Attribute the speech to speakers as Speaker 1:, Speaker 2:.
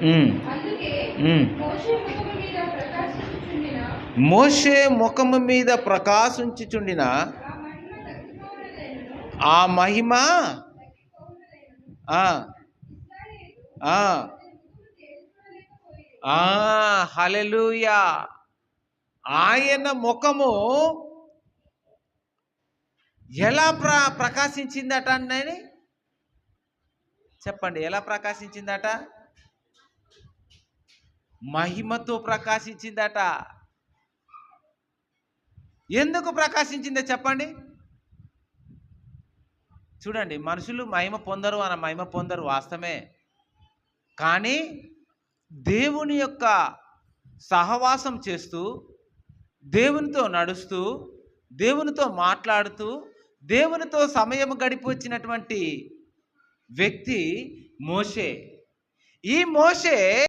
Speaker 1: ఉమ్,
Speaker 2: అందుకే
Speaker 1: ఉమ్.
Speaker 2: మోషే ముఖము మీద ప్రకాశించుచుండిన
Speaker 1: మోషే ముఖము మీద ప్రకాశించుచుండిన
Speaker 2: ఆ
Speaker 1: ఆ
Speaker 2: మహిమ తగ్గిపోవునదైనను
Speaker 1: మహిమ
Speaker 2: తగ్గిపోవునదైనను
Speaker 1: ఆ
Speaker 2: ఇశ్రాయేలు
Speaker 1: ఆ
Speaker 2: అతని ముఖము తెలుసుకోలేకపోయిరి.
Speaker 1: హల్లెలూయా. ఆయన ముఖము ఎలా ప్రకాశించిందట అని చెప్పండి. ఎలా ప్రకాశించిందట? మహిమతో ప్రకాశించిందట. ఎందుకు ప్రకాశించిందో చెప్పండి. చూడండి, మనుషులు మహిమ పొందరు, మహిమ పొందరు వాస్తవమే. కానీ దేవుని యొక్క సహవాసం చేస్తూ, దేవునితో నడుస్తూ, దేవునితో మాట్లాడుతూ, దేవునితో సమయం గడిపి వచ్చినటువంటి వ్యక్తి మోషే. ఈ మోషే